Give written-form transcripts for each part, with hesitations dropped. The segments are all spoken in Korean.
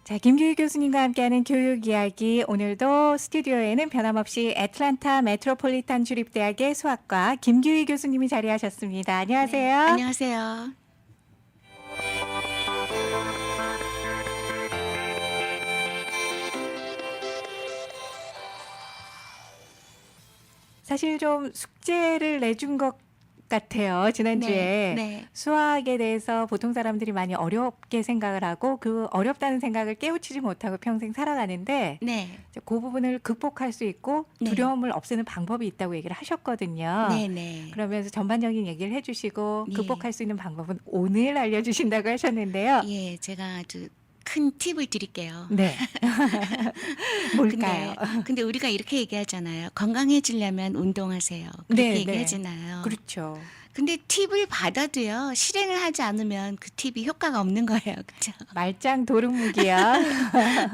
자, 김규희 교수님과 함께하는 교육 이야기. 오늘도 스튜디오에는 변함없이 애틀랜타 메트로폴리탄 주립대학의 수학과 김규희 교수님이 자리하셨습니다. 네, 안녕하세요. 안녕하세요. 사실 좀 숙제를 내준 것 같아요. 네, 지난주에 네, 수학에 대해서 보통 사람들이 많이 어렵게 생각을 하고 그 어렵다는 생각을 깨우치지 못하고 평생 살아가는데 네, 이제 그 부분을 극복할 수 있고 네, 두려움을 없애는 방법이 있다고 얘기를 하셨거든요. 네, 네, 그러면서 전반적인 얘기를 해주시고 예, 극복할 수 있는 방법은 오늘 알려주신다고 하셨는데요. 예, 제가 아주 큰 팁을 드릴게요. 네. 뭘까요? 근데, 근데 우리가 이렇게 얘기하잖아요. 건강해지려면 운동하세요. 그렇게 네, 네. 얘기하잖아요. 그렇죠. 근데 팁을 받아도요, 실행을 하지 않으면 그 팁이 효과가 없는 거예요. 그죠? 말짱 도루묵이요.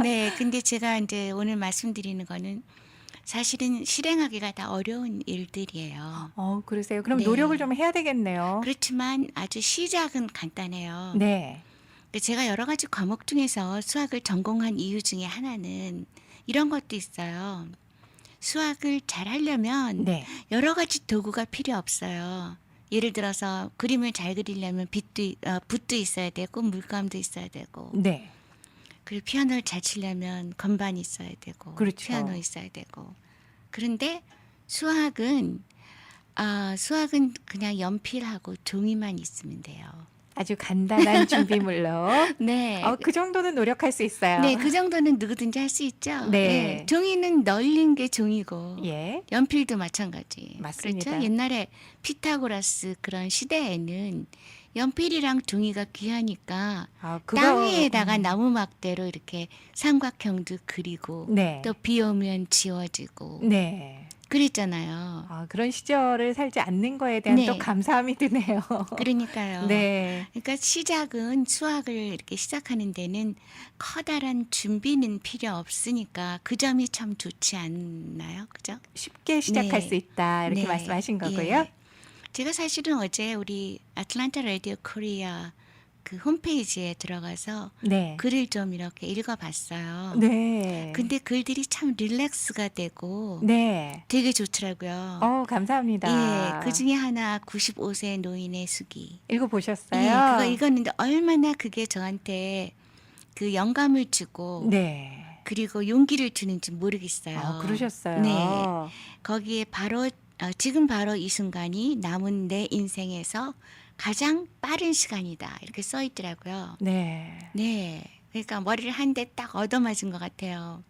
네, 근데 제가 이제 오늘 말씀드리는 거는 사실은 실행하기가 다 어려운 일들이에요. 그러세요. 그럼 노력을 네. 좀 해야 되겠네요. 그렇지만 아주 시작은 간단해요. 네. 근데 제가 여러 가지 과목 중에서 수학을 전공한 이유 중에 하나는 이런 것도 있어요. 수학을 잘 하려면 네. 여러 가지 도구가 필요 없어요. 예를 들어서 그림을 잘 그리려면 붓도 있어야 되고 물감도 있어야 되고 네. 그리고 피아노를 잘 치려면 건반이 있어야 되고 그렇죠. 피아노 있어야 되고 그런데 수학은 수학은 그냥 연필하고 종이만 있으면 돼요. 아주 간단한 준비물로. 네. 그 정도는 노력할 수 있어요. 네, 그 정도는 누구든지 할 수 있죠. 네. 예, 종이는 널린 게 종이고 예. 연필도 마찬가지. 맞습니다. 그렇죠? 옛날에 피타고라스 그런 시대에는 연필이랑 종이가 귀하니까 땅 위에다가 나무 막대로 이렇게 삼각형도 그리고 네. 또 비 오면 지워지고 네. 그랬잖아요. 그런 시절을 살지 않는 거에 대한 네. 또 감사함이 드네요. 그러니까요. 네. 그러니까 시작은 수학을 이렇게 시작하는 데는 커다란 준비는 필요 없으니까 그 점이 참 좋지 않나요? 그죠? 쉽게 시작할 네. 수 있다. 이렇게 네. 말씀하신 거고요. 예. 제가 사실은 어제 우리 아틀란타 라디오 코리아 그 홈페이지에 들어가서 네. 글을 좀 이렇게 읽어봤어요. 네. 근데 글들이 참 릴렉스가 되고 네. 되게 좋더라고요. 감사합니다. 예, 그 중에 하나 95세 노인의 수기. 읽어보셨어요? 예, 그거 읽었는데 얼마나 그게 저한테 그 영감을 주고 네. 그리고 용기를 주는지 모르겠어요. 그러셨어요. 네, 거기에 바로 지금 바로 이 순간이 남은 내 인생에서 가장 빠른 시간이다 이렇게 써 있더라고요. 네. 네, 그러니까 머리를 한 대 딱 얻어맞은 것 같아요.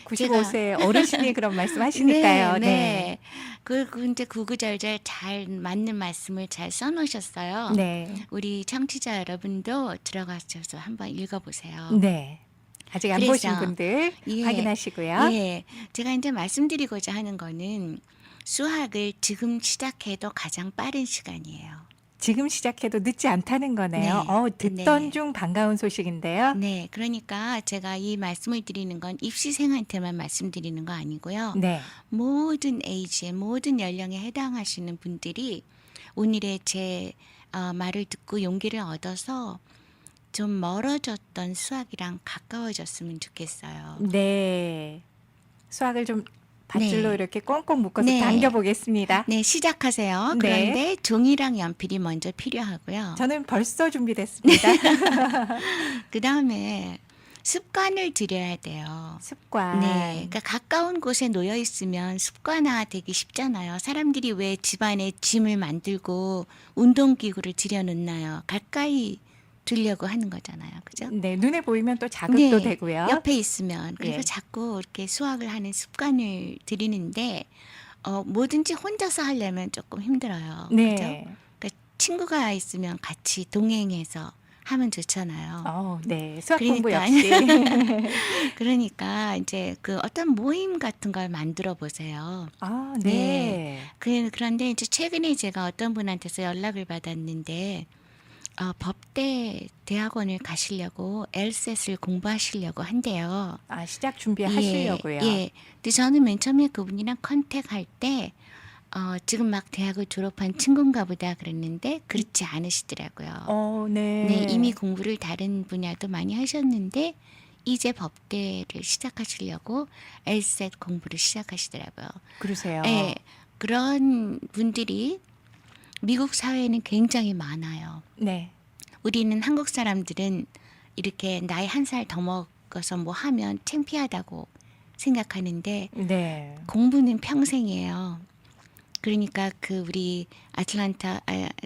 95세 어르신이 그런 말씀하시니까요. 네, 네. 그리고 이제 구구절절 잘 맞는 말씀을 잘 써놓으셨어요. 네. 우리 청취자 여러분도 들어가셔서 한번 읽어보세요. 네. 아직 안 그래서, 보신 분들 예, 확인하시고요. 예, 제가 이제 말씀드리고자 하는 거는 수학을 지금 시작해도 가장 빠른 시간이에요. 지금 시작해도 늦지 않다는 거네요. 네. 듣던 네. 중 반가운 소식인데요. 네, 그러니까 제가 이 말씀을 드리는 건 입시생한테만 말씀드리는 거 아니고요. 네. 모든 에이지에 모든 연령에 해당하시는 분들이 오늘의 제 말을 듣고 용기를 얻어서 좀 멀어졌던 수학이랑 가까워졌으면 좋겠어요. 네. 수학을 좀 밧줄로 네. 이렇게 꽁꽁 묶어서 네. 당겨보겠습니다. 네, 시작하세요. 네. 그런데 종이랑 연필이 먼저 필요하고요. 저는 벌써 준비됐습니다. 그 다음에 습관을 들여야 돼요. 습관. 네, 그러니까 가까운 곳에 놓여 있으면 습관화되기 쉽잖아요. 사람들이 왜 집안에 짐을 만들고 운동기구를 들여놓나요? 가까이 두려고 하는 거잖아요, 그죠? 네, 눈에 보이면 또 자극도 되고요. 옆에 있으면 그래서 예. 자꾸 이렇게 수학을 하는 습관을 들이는데 뭐든지 혼자서 하려면 조금 힘들어요, 네. 그죠? 그러니까 친구가 있으면 같이 동행해서 하면 좋잖아요. 네. 수학 공부 그러니까. 역시. 그러니까 이제 그 어떤 모임 같은 걸 만들어 보세요. 네. 그런데 이제 최근에 제가 어떤 분한테서 연락을 받았는데 법대 대학원을 가시려고 LSAT을 공부하시려고 한대요. 시작 준비하시려고요. 예. 근데 저는 맨 처음에 그분이랑 컨택할 때 지금 막 대학을 졸업한 친구인가 보다 그랬는데 그렇지 않으시더라고요. 네. 네, 이미 공부를 다른 분야도 많이 하셨는데 이제 법대를 시작하시려고 LSAT 공부를 시작하시더라고요. 그러세요. 예, 그런 분들이 미국 사회에는 굉장히 많아요. 네. 우리는 한국 사람들은 이렇게 나이 한 살 더 먹어서 뭐 하면 창피하다고 생각하는데 네. 공부는 평생이에요. 그러니까 그 우리 아틀란타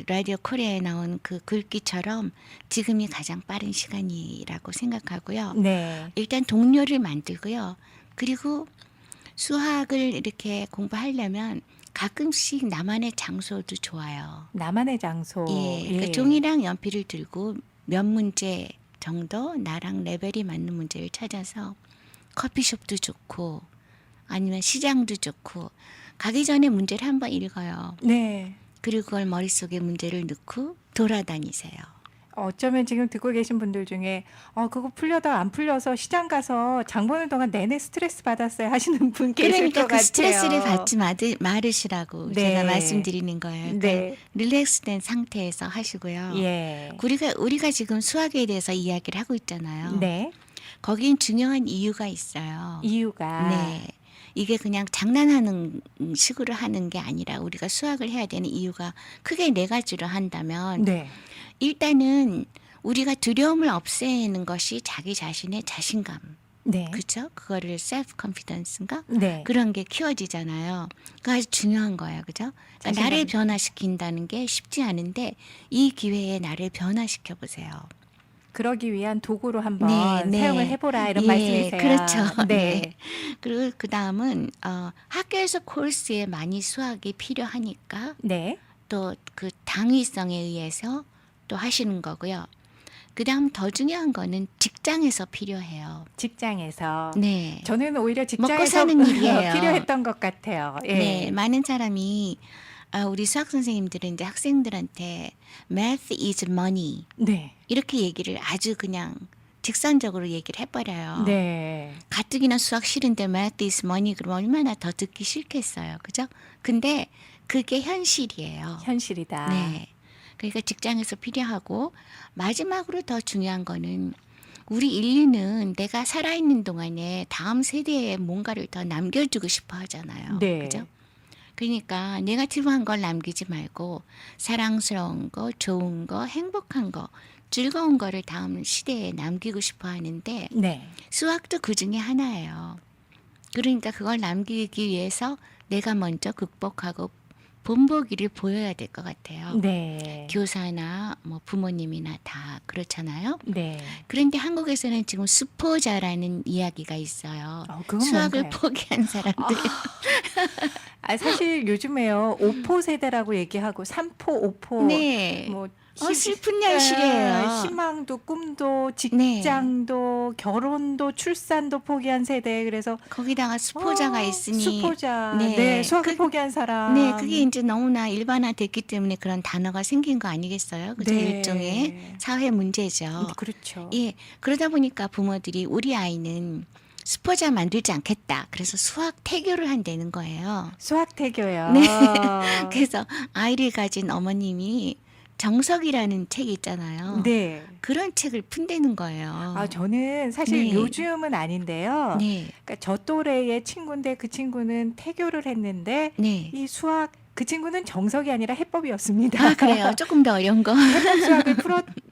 라디오 코리아에 나온 그 글귀처럼 지금이 가장 빠른 시간이라고 생각하고요. 네. 일단 동료를 만들고요. 그리고 수학을 이렇게 공부하려면 가끔씩 나만의 장소도 좋아요. 나만의 장소. 예, 예. 그 종이랑 연필을 들고 몇 문제 정도 나랑 레벨이 맞는 문제를 찾아서 커피숍도 좋고 아니면 시장도 좋고 가기 전에 문제를 한번 읽어요. 네. 그리고 그걸 머릿속에 문제를 넣고 돌아다니세요. 어쩌면 지금 듣고 계신 분들 중에 그거 풀려다 안 풀려서 시장 가서 장 보는 동안 내내 스트레스 받았어요 하시는 분 계실 그러니까 것 그 같아요. 스트레스를 받지 말으시라고 네. 제가 말씀드리는 거예요. 그러니까 네. 릴렉스된 상태에서 하시고요. 예. 우리가 지금 수학에 대해서 이야기를 하고 있잖아요. 네. 거긴 중요한 이유가 있어요. 이유가 네. 이게 그냥 장난하는 식으로 하는 게 아니라 우리가 수학을 해야 되는 이유가 크게 네 가지로 한다면 네. 일단은 우리가 두려움을 없애는 것이 자기 자신의 자신감. 네. 그렇죠? 그거를 셀프 컨피던스인가? 네. 그런 게 키워지잖아요. 그거 아주 중요한 거예요. 그죠? 그러니까 나를 자신감. 변화시킨다는 게 쉽지 않은데 이 기회에 나를 변화시켜 보세요. 그러기 위한 도구로 한번 네, 네. 사용을 해보라 이런 예, 말씀이세요. 그렇죠. 네. 네. 그리고 그 다음은 학교에서 코र्스에 많이 수학이 필요하니까 네. 또 그 당위성에 의해서 또 하시는 거고요. 그 다음 더 중요한 거는 직장에서 필요해요. 직장에서. 네. 저는 오히려 먹고 직장에서 사는 일이에요. 필요했던 것 같아요. 예. 네, 많은 사람이 우리 수학 선생님들은 이제 학생들한테 math is money 네. 이렇게 얘기를 아주 그냥 직선적으로 얘기를 해버려요. 네. 가뜩이나 수학 싫은데 math is money 그러면 얼마나 더 듣기 싫겠어요. 그죠? 근데 그게 현실이에요. 현실이다. 네. 그러니까 직장에서 필요하고 마지막으로 더 중요한 거는 우리 인류는 내가 살아있는 동안에 다음 세대에 뭔가를 더 남겨주고 싶어 하잖아요. 네. 그죠? 그러니까 네거티브한 걸 남기지 말고 사랑스러운 거, 좋은 거, 행복한 거, 즐거운 거를 다음 시대에 남기고 싶어 하는데 네. 수학도 그 중에 하나예요. 그러니까 그걸 남기기 위해서 내가 먼저 극복하고 본보기를 보여야 될 것 같아요. 네. 교사나 뭐 부모님이나 다 그렇잖아요. 네. 그런데 한국에서는 지금 수포자라는 이야기가 있어요. 그건 수학을 뭔가요? 포기한 사람들. 사실 요즘에요. 5포 세대라고 얘기하고 3포, 5포 네. 뭐 슬픈 현실이에요. 희망도 꿈도 네. 직장도 결혼도 출산도 포기한 세대. 그래서 거기다가 수포자가 있으니. 수포자. 네. 네. 수학을 포기한 사람. 네, 그게 이제 너무나 일반화됐기 때문에 그런 단어가 생긴 거 아니겠어요? 그죠? 네. 일종의 사회 문제죠. 그렇죠. 예, 그러다 보니까 부모들이 우리 아이는 수포자 만들지 않겠다. 그래서 수학 태교를 한다는 거예요. 수학 태교요. 네. 그래서 아이를 가진 어머님이 정석이라는 책이 있잖아요. 네. 그런 책을 푼다는 거예요. 저는 사실 네. 요즘은 아닌데요. 네, 그러니까 저 또래의 친구인데 그 친구는 태교를 했는데 네. 이 수학 그 친구는 정석이 아니라 해법이었습니다. 그래요. 조금 더 어려운 거. 해법 수학을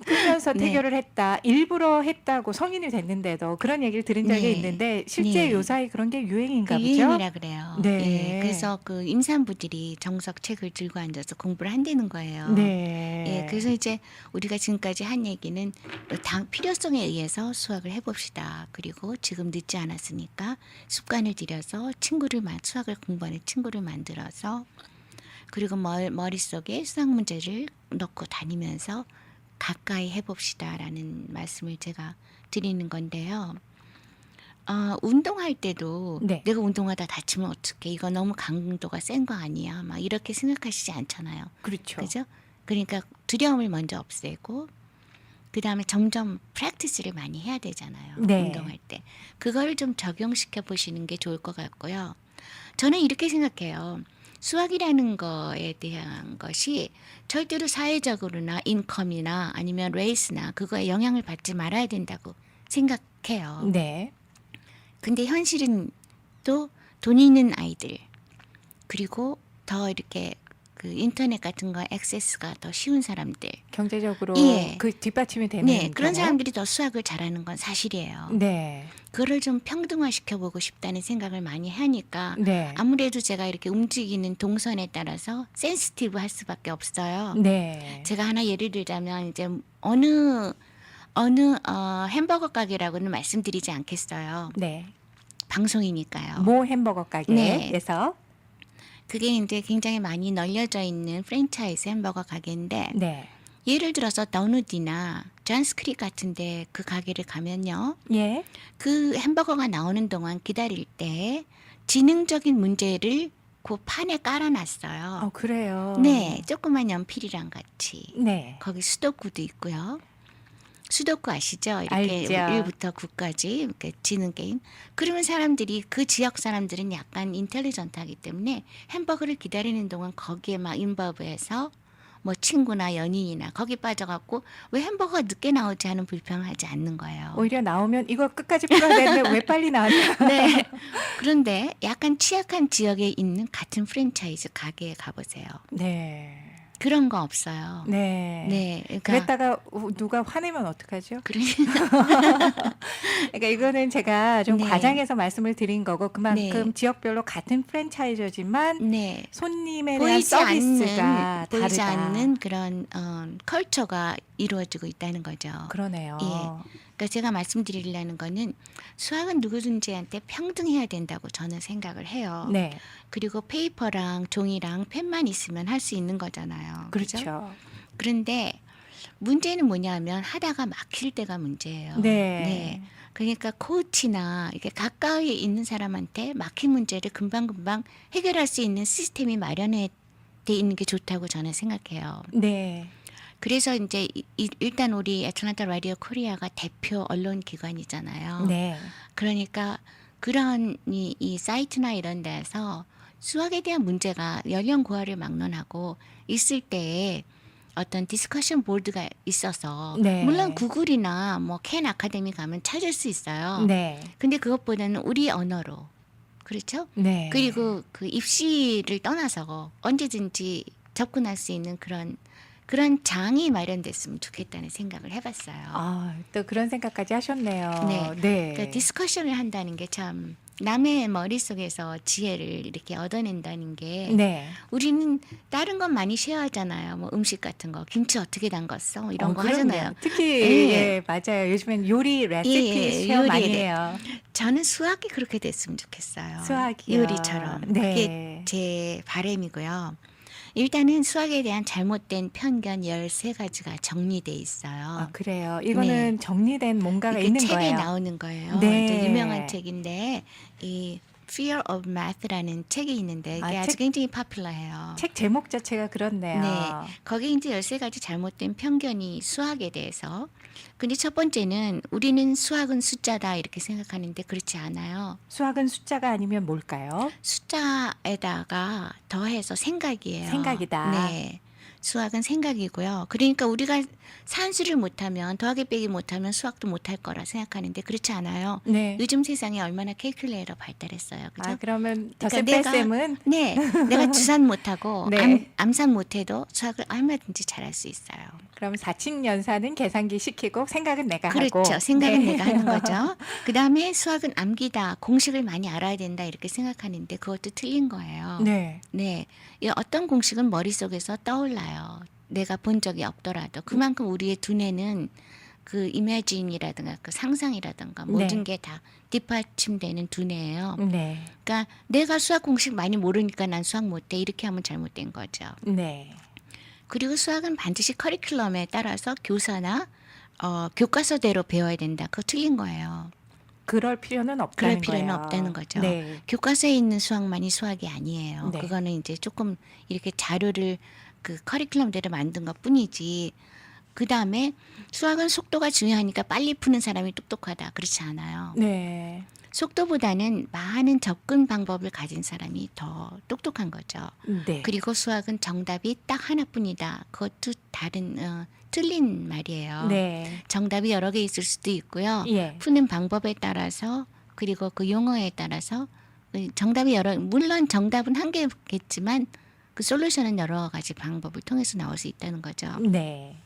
풀면서 네. 태교를 했다. 일부러 했다고 성인이 됐는데도 그런 얘기를 들은 적이 네. 있는데 실제 네. 요사이 그런 게 유행인가 그 보죠? 유행이라 그래요. 네. 예, 그래서 그 임산부들이 정석 책을 들고 앉아서 공부를 한다는 거예요. 네. 예, 그래서 이제 우리가 지금까지 한 얘기는 필요성에 의해서 수학을 해봅시다. 그리고 지금 늦지 않았으니까 습관을 들여서 수학을 공부하는 친구를 만들어서 그리고 머릿속에 수학 문제를 넣고 다니면서 가까이 해봅시다라는 말씀을 제가 드리는 건데요. 운동할 때도 네. 내가 운동하다 다치면 어떡해. 이거 너무 강도가 센 거 아니야. 막 이렇게 생각하시지 않잖아요. 그렇죠. 그죠? 그러니까 두려움을 먼저 없애고 그다음에 점점 프랙티스를 많이 해야 되잖아요. 네. 운동할 때. 그걸 좀 적용시켜 보시는 게 좋을 것 같고요. 저는 이렇게 생각해요. 수학이라는 거에 대한 것이 절대로 사회적으로나 인컴이나 아니면 레이스나 그거에 영향을 받지 말아야 된다고 생각해요. 네. 근데 현실은 또 돈 있는 아이들 그리고 더 이렇게 그 인터넷 같은 거 액세스가 더 쉬운 사람들 경제적으로 예. 그 뒷받침이 되는 네 그런 경우? 사람들이 더 수학을 잘하는 건 사실이에요. 네. 그거를 좀 평등화 시켜보고 싶다는 생각을 많이 하니까 네. 아무래도 제가 이렇게 움직이는 동선에 따라서 센시티브 할 수밖에 없어요. 네. 제가 하나 예를 들자면 이제 어느 햄버거 가게라고는 말씀드리지 않겠어요. 네. 방송이니까요. 모 햄버거 네. 가게에서 그게 이제 굉장히 많이 널려져 있는 프랜차이즈 햄버거 가게인데 네. 예를 들어서 더누디나 존스크릭 같은데 그 가게를 가면요. 예. 그 햄버거가 나오는 동안 기다릴 때 지능적인 문제를 그 판에 깔아놨어요. 그래요. 네, 조그만 연필이랑 같이. 네. 거기 수도쿠도 있고요. 수도쿠 아시죠? 이렇게 알죠. 1부터 9까지 이렇게 지능 게임. 그러면 사람들이 그 지역 사람들은 약간 인텔리전트하기 때문에 햄버거를 기다리는 동안 거기에 막 인버브해서 뭐 친구나 연인이나 거기 빠져갖고 왜 햄버거가 늦게 나오지 하는 불평을 하지 않는 거예요. 오히려 나오면 이거 끝까지 풀어야 되는데 왜 빨리 나왔냐. 네. 그런데 약간 취약한 지역에 있는 같은 프랜차이즈 가게에 가보세요. 네. 그런 거 없어요. 네. 네. 그러니까 그랬다가 누가 화내면 어떡하죠? 그래. 그러니까 이거는 제가 좀 네. 과장해서 말씀을 드린 거고 그만큼 네. 지역별로 같은 프랜차이저지만 네. 손님에 대한 보이지 서비스가 보이지 다르다. 않는 그런 컬처가 이루어지고 있다는 거죠. 그러네요. 그러니까 제가 말씀드리려는 거는 수학은 누구든지한테 평등해야 된다고 저는 생각을 해요. 네. 그리고 페이퍼랑 종이랑 펜만 있으면 할 수 있는 거잖아요. 그죠? 그렇죠. 그런데 문제는 뭐냐면 하다가 막힐 때가 문제예요. 네. 그러니까 코치나 이렇게 가까이 있는 사람한테 막힌 문제를 금방금방 해결할 수 있는 시스템이 마련돼 있는 게 좋다고 저는 생각해요. 네. 그래서 이제 일단 우리 애틀랜타 라디오 코리아가 대표 언론 기관이잖아요. 네. 그러니까 그런 이 사이트나 이런 데서 수학에 대한 문제가 연령고하를 막론하고 있을 때에 어떤 디스커션 보드가 있어서 네. 물론 구글이나 뭐 캔 아카데미 가면 찾을 수 있어요. 네. 근데 그것보다는 우리 언어로 그렇죠? 네. 그리고 그 입시를 떠나서 언제든지 접근할 수 있는 그런 장이 마련됐으면 좋겠다는 생각을 해봤어요. 또 그런 생각까지 하셨네요. 네. 네. 그러니까 디스커션을 한다는 게 참 남의 머릿속에서 지혜를 이렇게 얻어낸다는 게 네. 우리는 다른 건 많이 쉐어하잖아요. 뭐 음식 같은 거 김치 어떻게 담갔어 이런 거 그럼요. 하잖아요. 특히 예. 예, 맞아요. 요즘엔 요리 레시피 예, 쉐어 많이 요리를. 해요. 저는 수학이 그렇게 됐으면 좋겠어요. 수학이요. 요리처럼. 네. 그게 제 바람이고요. 일단은 수학에 대한 잘못된 편견 13가지가 정리돼 있어요. 그래요. 이거는 정리된 뭔가가 있는 책에 거예요. 나오는 거예요. 네. 이제 유명한 책인데 이 Fear of Math라는 책이 있는데 이게 아주 책- 굉장히 파퓰러해요. 책 제목 자체가 그렇네요. 네. 거기 이제 13가지 잘못된 편견이 수학에 대해서. 근데 첫 번째는 우리는 수학은 숫자다 이렇게 생각하는데 그렇지 않아요. 수학은 숫자가 아니면 뭘까요? 숫자에다가 더해서 생각이에요. 생각이다. 네. 수학은 생각이고요. 그러니까 우리가 산수를 못하면 더하기 빼기 못하면 수학도 못할 거라 생각하는데 그렇지 않아요. 네. 요즘 세상에 얼마나 캘큘레이터 발달했어요. 그죠? 그러면 그러니까 덧셈뺄셈은 네, 내가 주산 못하고 네. 암산 못해도 수학을 얼마든지 잘할 수 있어요. 그럼 사칙연산은 계산기 시키고 생각은 내가 하고. 그렇죠. 생각은 네. 내가 하는 거죠. 그 다음에 수학은 암기다, 공식을 많이 알아야 된다 이렇게 생각하는데 그것도 틀린 거예요. 네. 네, 이 어떤 공식은 머릿속에서 떠올라요. 내가 본 적이 없더라도 그만큼 우리의 두뇌는 그 이미지인이라든가 그 상상이라든가 모든 게 다 뒷받침되는 두뇌예요. 네. 그러니까 내가 수학 공식 많이 모르니까 난 수학 못해 이렇게 하면 잘못된 거죠. 네. 그리고 수학은 반드시 커리큘럼에 따라서 교사나 교과서대로 배워야 된다. 그거 틀린 거예요. 그럴 필요는 그럴 없다는 필요는 거예요. 없다는 거죠. 네. 교과서에 있는 수학만이 수학이 아니에요. 네. 그거는 이제 조금 이렇게 자료를 그 커리큘럼대로 만든 것 뿐이지 그 다음에 수학은 속도가 중요하니까 빨리 푸는 사람이 똑똑하다. 그렇지 않아요. 네. 속도보다는 많은 접근 방법을 가진 사람이 더 똑똑한 거죠. 네. 그리고 수학은 정답이 딱 하나뿐이다. 그것도 틀린 말이에요. 네. 정답이 여러 개 있을 수도 있고요. 예. 푸는 방법에 따라서 그리고 그 용어에 따라서 정답이 물론 정답은 한 개겠지만 그 솔루션은 여러 가지 방법을 통해서 나올 수 있다는 거죠. 네.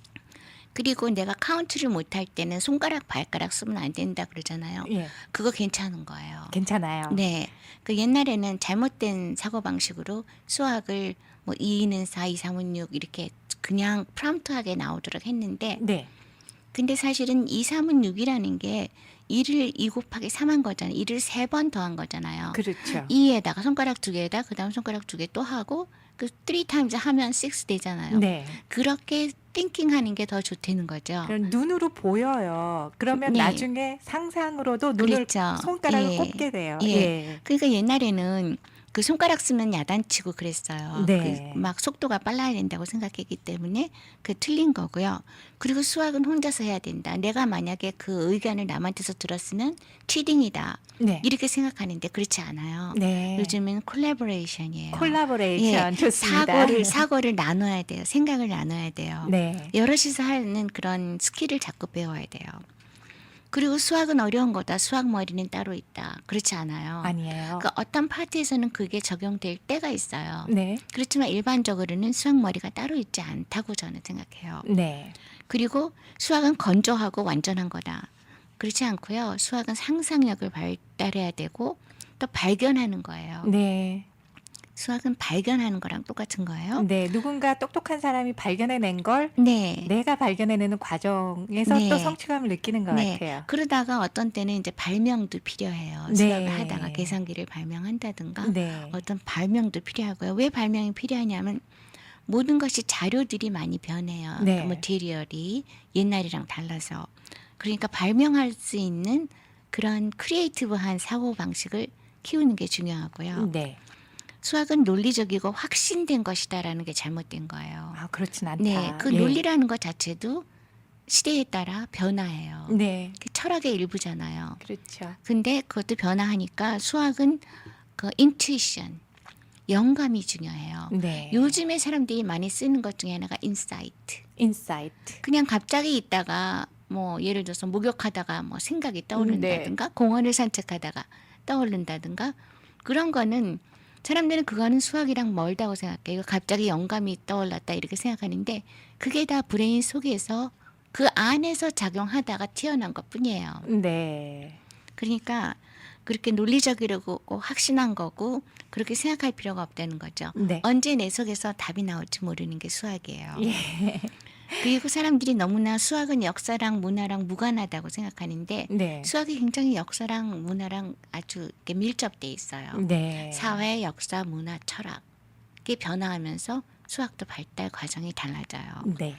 그리고 내가 카운트를 못할 때는 손가락, 발가락 쓰면 안 된다 그러잖아요. 예. 그거 괜찮은 거예요. 괜찮아요. 네. 그 옛날에는 잘못된 사고방식으로 수학을 뭐 2는 4, 2, 3은 6 이렇게 그냥 프롬프트하게 나오도록 했는데 네. 근데 사실은 2, 3은 6이라는 게 2를 2 곱하기 3한 거잖아요. 2를 3번 더한 거잖아요. 그렇죠. 2에다가 손가락 2개에다 그다음 손가락 2개 또 하고 그 3 타임즈 하면 6 되잖아요. 네. 그렇게 띵킹하는 게 더 좋다는 거죠. 그럼 눈으로 보여요. 그러면 네. 나중에 상상으로도 눈을 그렇죠. 손가락을 예. 꼽게 돼요. 예. 예. 그러니까 옛날에는 그 손가락 쓰면 야단치고 그랬어요. 네. 막 속도가 빨라야 된다고 생각했기 때문에 그 틀린 거고요. 그리고 수학은 혼자서 해야 된다. 내가 만약에 그 의견을 남한테서 들었으면 치딩이다. 네. 이렇게 생각하는데 그렇지 않아요. 네. 요즘은 콜라보레이션이에요. 콜라보레이션 좋습니다. 사고를 나눠야 돼요. 생각을 나눠야 돼요. 네. 여럿이서 하는 그런 스킬을 자꾸 배워야 돼요. 그리고 수학은 어려운 거다. 수학 머리는 따로 있다. 그렇지 않아요. 아니에요. 그러니까 어떤 파트에서는 그게 적용될 때가 있어요. 네. 그렇지만 일반적으로는 수학 머리가 따로 있지 않다고 저는 생각해요. 네. 그리고 수학은 건조하고 완전한 거다. 그렇지 않고요. 수학은 상상력을 발달해야 되고 또 발견하는 거예요. 네. 수학은 발견하는 거랑 똑같은 거예요. 네. 누군가 똑똑한 사람이 발견해낸 걸 네. 내가 발견해내는 과정에서 네. 또 성취감을 느끼는 것 네. 같아요. 그러다가 어떤 때는 이제 발명도 필요해요. 네. 수학을 하다가 계산기를 발명한다든가 네. 어떤 발명도 필요하고요. 왜 발명이 필요하냐면 모든 것이 자료들이 많이 변해요. 네. 그 머티리얼이 옛날이랑 달라서. 그러니까 발명할 수 있는 그런 크리에이티브한 사고 방식을 키우는 게 중요하고요. 네. 수학은 논리적이고 확신된 것이다라는 게 잘못된 거예요. 아, 그렇진 않다. 네, 그 예. 논리라는 것 자체도 시대에 따라 변화해요. 네. 그 철학의 일부잖아요. 그렇죠. 근데 그것도 변화하니까 수학은 그 인투이션, 영감이 중요해요. 네. 요즘에 사람들이 많이 쓰는 것 중에 하나가 인사이트. 인사이트. 그냥 갑자기 있다가 뭐 예를 들어서 목욕하다가 뭐 생각이 떠오른다든가 공원을 산책하다가 떠오른다든가 그런 거는 사람들은 그거는 수학이랑 멀다고 생각해요. 이거 갑자기 영감이 떠올랐다 이렇게 생각하는데 그게 다 브레인 속에서 그 안에서 작용하다가 튀어나온 것뿐이에요. 네. 그러니까 그렇게 논리적이고 확신한 거고 그렇게 생각할 필요가 없다는 거죠. 네. 언제 내 속에서 답이 나올지 모르는 게 수학이에요. 예. 그리고 사람들이 너무나 수학은 역사랑 문화랑 무관하다고 생각하는데 네. 수학이 굉장히 역사랑 문화랑 아주 이렇게 밀접돼 있어요. 네. 사회, 역사, 문화, 철학이 변화하면서 수학도 발달 과정이 달라져요. 네.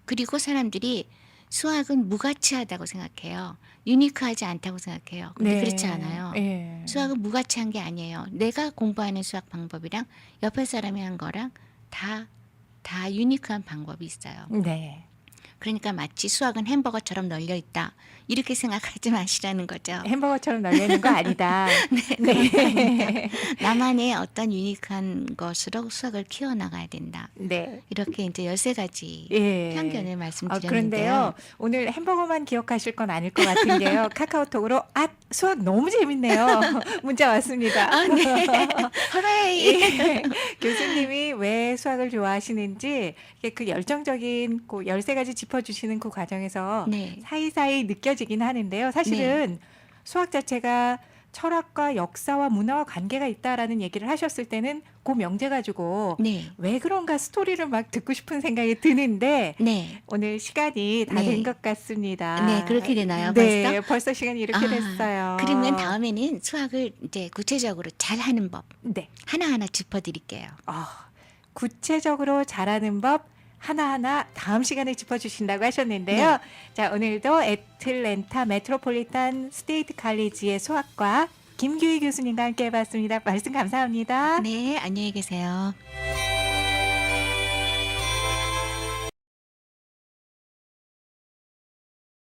그리고 사람들이 수학은 무가치하다고 생각해요. 유니크하지 않다고 생각해요. 근데 네. 그렇지 않아요. 예. 수학은 무가치한 게 아니에요. 내가 공부하는 수학 방법이랑 옆에 사람이 한 거랑 다 유니크한 방법이 있어요. 네. 그러니까 마치 수학은 햄버거처럼 널려 있다. 이렇게 생각하지 마시라는 거죠. 햄버거처럼 널려 있는 거 아니다. 네. 나만의 어떤 유니크한 것으로 수학을 키워나가야 된다. 네. 이렇게 이제 13가지 예. 편견을 아, 말씀드렸는데요. 그런데요. 오늘 햄버거만 기억하실 건 아닐 것 같은 게요. 카카오톡으로 수학 너무 재밌네요. 문자 왔습니다. 아, 네. 허라이. 예. 교수님이 왜 수학을 좋아하시는지 이게 그 열정적인 그 13가지 짚어주시는 그 과정에서 네. 사이사이 느껴지긴 하는데요. 사실은 수학 자체가 철학과 역사와 문화와 관계가 있다라는 얘기를 하셨을 때는 그 명제 가지고 네. 왜 그런가 스토리를 막 듣고 싶은 생각이 드는데 네. 오늘 시간이 다 네. 된 것 같습니다. 네, 그렇게 되나요, 네, 벌써? 벌써 시간이 이렇게 됐어요. 그러면 다음에는 수학을 이제 구체적으로 잘하는 법 네. 하나하나 짚어드릴게요. 구체적으로 잘하는 법 하나하나 다음 시간에 짚어주신다고 하셨는데요. 네. 자, 오늘도 애틀랜타 메트로폴리탄 스테이트 칼리지의 수학과 김규희 교수님과 함께 해봤습니다. 말씀 감사합니다. 네, 안녕히 계세요.